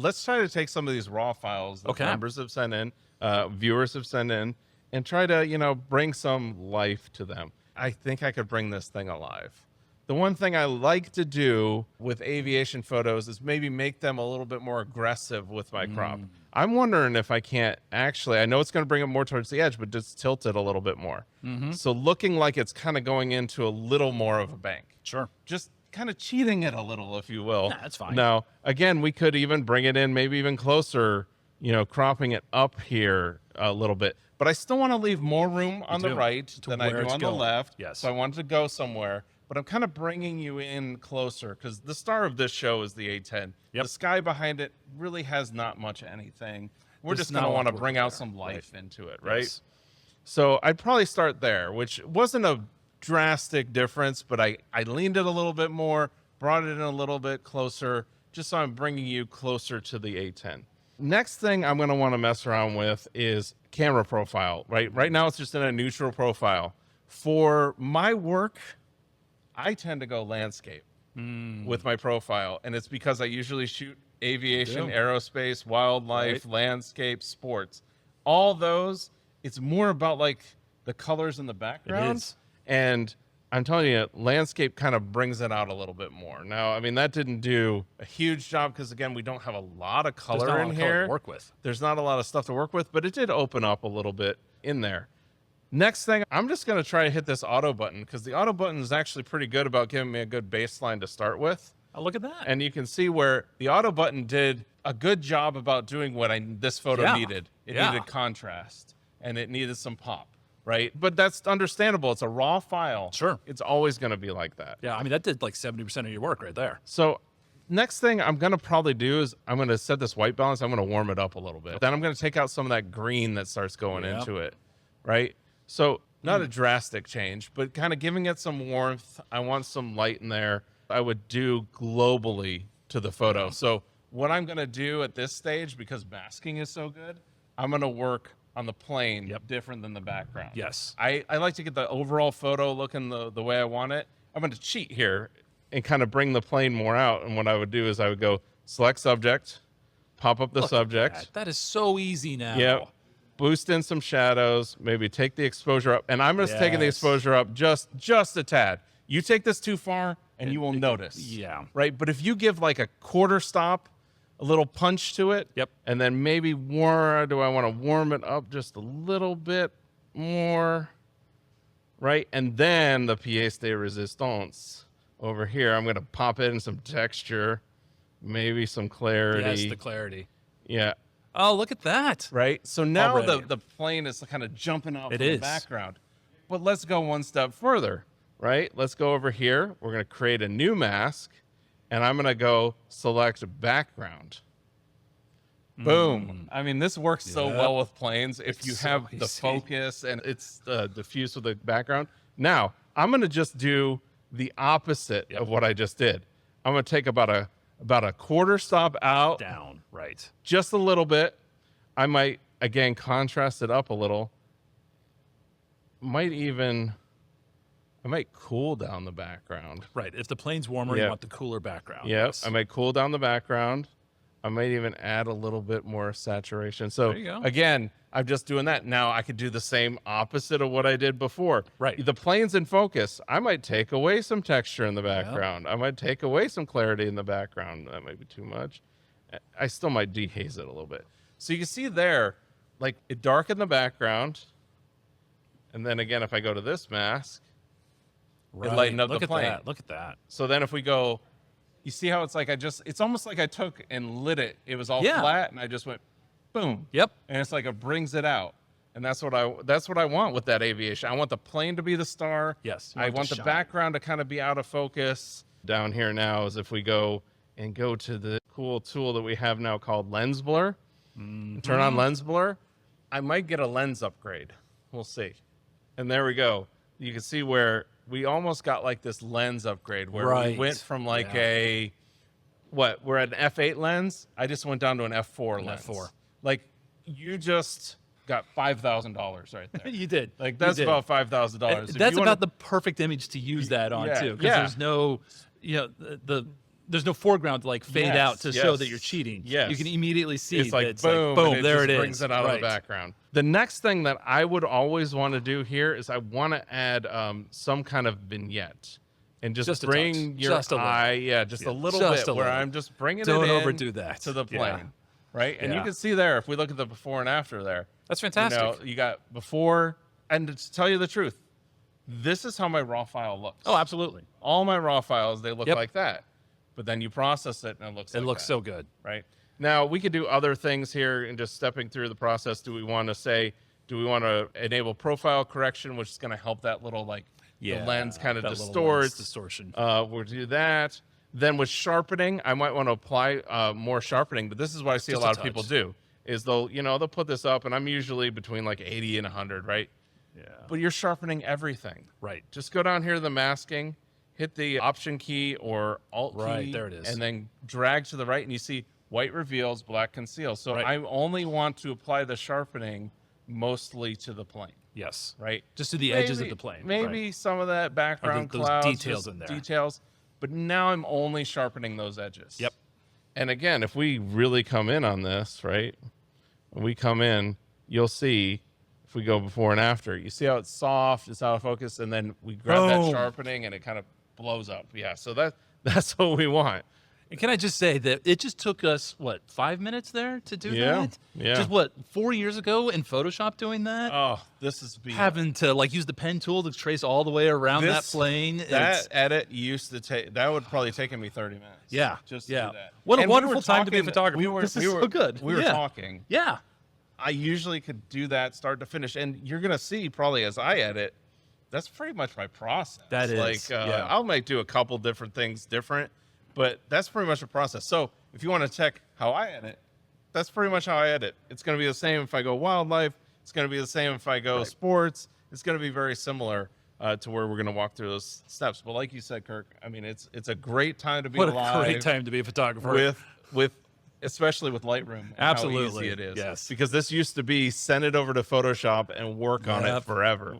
let's try to take some of these raw files that Okay. members have sent in, viewers have sent in, and try to, you know, bring some life to them. I think I could bring this thing alive. The one thing I like to do with aviation photos is maybe make them a little bit more aggressive with my crop. I'm wondering if I can't actually, I know it's going to bring it more towards the edge, but just tilt it a little bit more. So looking like it's kind of going into a little more of a bank. Sure. Just kind of cheating it a little, if you will. Nah, that's fine. Now, again, we could even bring it in, maybe even closer, you know, cropping it up here a little bit. But I still want to leave more room on the right than I do on the left. Yes. So I wanted to go somewhere. But I'm kind of bringing you in closer because the star of this show is the A10. Yep. The sky behind it really has not much anything. We're There's just going to not a want lot to to bring work out there. some life Right. into it, right? Yes. So I'd probably start there, which wasn't a drastic difference, but I leaned it a little bit more, brought it in a little bit closer, just so I'm bringing you closer to the A10. Next thing I'm going to want to mess around with is camera profile, right? Right now it's just in a neutral profile. For my work, I tend to go landscape with my profile, and it's because I usually shoot aviation, aerospace, wildlife, landscape, sports. All those, it's more about like the colors in the background. is. And I'm telling you, landscape kind of brings it out a little bit more. Now, I mean, that didn't do a huge job because, again, we don't have a lot of There's color not a in lot of color here. to work with. There's not a lot of stuff to work with, but it did open up a little bit in there. Next thing, I'm just going to try to hit this auto button because the auto button is actually pretty good about giving me a good baseline to start with. Oh, look at that. And you can see where the auto button did a good job about doing what this photo needed. It needed contrast and it needed some pop, right? But that's understandable. It's a raw file. Sure. It's always going to be like that. Yeah, I mean, that did like 70% of your work right there. So next thing I'm going to probably do is I'm going to set this white balance. I'm going to warm it up a little bit. Then I'm going to take out some of that green that starts going into it, right? So not a drastic change, but kind of giving it some warmth. I want some light in there. I would do globally to the photo. So what I'm going to do at this stage, because masking is so good, I'm going to work on the plane different than the background. Yes. I like to get the overall photo looking the way I want it. I'm going to cheat here and kind of bring the plane more out. And what I would do is I would go select subject, pop up the subject. That is so easy now. Yep. Boost in some shadows, maybe take the exposure up. And I'm just taking the exposure up just a tad. You take this too far and you will notice. Yeah. Right? But if you give like a quarter stop, a little punch to it, and then maybe do I want to warm it up just a little bit more, right? And then the pièce de résistance over here, I'm going to pop in some texture, maybe some clarity. Yes, the clarity. Yeah. Oh, look at that. Right? So now Already. the plane is kind of jumping out It from the is. background. But let's go one step further, right? Let's go over here. We're going to create a new mask, and I'm going to go select background. Boom. I mean, this works so well with planes. If you have the focus and it's diffused with the background. Now, I'm going to just do the opposite of what I just did. I'm going to take about a quarter stop out. Down, right. Just a little bit. I might, again, contrast it up a little. I might cool down the background. Right. If the plane's warmer, you want the cooler background. Yes. I might cool down the background. I might even add a little bit more saturation. So again, I'm just doing that. Now I could do the same opposite of what I did before. Right. The plane's in focus. I might take away some texture in the background. I might take away some clarity in the background. That might be too much. I still might dehaze it a little bit. So you can see there, like it darkened the background. And then again, if I go to this mask, it lightened up the plane. Look at that. So then if we go, you see how it's like it's almost like I took and lit it. It was all flat and I just went boom. Yep. And it's like it brings it out. And that's what I want with that aviation. I want the plane to be the star. Yes. I want the background to kind of be out of focus. Down here now is if we go to the cool tool that we have now called lens blur. Turn on lens blur. I might get a lens upgrade. We'll see. And there we go. You can see where we almost got like this lens upgrade where we went from like we're at an f8 lens. I just went down to an f4 lens. F4. Like you just got $5,000 right there. You did. Like that's about $5,000. That's about the perfect image to use that on too. Because there's no, the there's no foreground to like fade Yes, out to show yes, that you're cheating. yes. You can immediately see It's that like it's boom, like, boom, and there just it is. brings it out of the background. The next thing that I would always want to do here is I want to add some kind of vignette and just a bring touch. your Just a little. eye, just a little just bit a where little. I'm just bringing Don't it in overdo that. to the Yeah. plane, right? And you Yeah. can see there, if we look at the before and after there, That's fantastic. you know, you got before, and to tell you the truth, this is how my raw file looks. Oh, absolutely. All my raw files, they look Yep. like that. But then you process it and it looks It like looks that, so good. right? Now, we could do other things here and just stepping through the process. Do we want to enable profile correction, which is going to help that little like the lens kind of that little lens distorts. distortion. We'll do that. Then with sharpening, I might want to apply more sharpening, but this is what I see Just a a lot of people touch. do is they'll put this up and I'm usually between like 80 and 100, right? Yeah. But you're sharpening everything. Right. Just go down here to the masking, hit the Option key or Alt key. Right, there it is. And then drag to the right, and you see white reveals, black conceals. So Right. I only want to apply the sharpening mostly to the plane, Yes. right? Just to the edges of the plane. Maybe some of that background those clouds, details just in there. details. But now I'm only sharpening those edges. Yep. And again, if we really come in on this, right? When we come in, you'll see if we go before and after, you see how it's soft, it's out of focus, and then we grab that Boom. sharpening and it kind of blows up. Yeah, so that's what we want. And can I just say that it just took us, what, 5 minutes there to do that? Yeah. Just what, 4 years ago in Photoshop doing that? Oh, this is Having to like use the pen tool to trace all the way around that plane. That It's- edit used to take, that would probably taken me 30 minutes. Yeah, Just to yeah. do that. What a And we wonderful were time to be a talking- photographer. This is so good. We were Yeah. talking. yeah. I usually could do that start to finish, and you're gonna see probably as I edit, that's pretty much my process. That is, like yeah. I might do a couple different things different, but that's pretty much a process. So if you want to check how I edit, that's pretty much how I edit. It's gonna be the same if I go wildlife. It's gonna be the same if I go sports. It's gonna be very similar to where we're gonna walk through those steps. But like you said, Kirk, I mean, it's a great time to be What alive a great time to be a photographer. with especially with Lightroom. And Absolutely. how easy it is. Yes. Because this used to be send it over to Photoshop and work on it Yep. forever.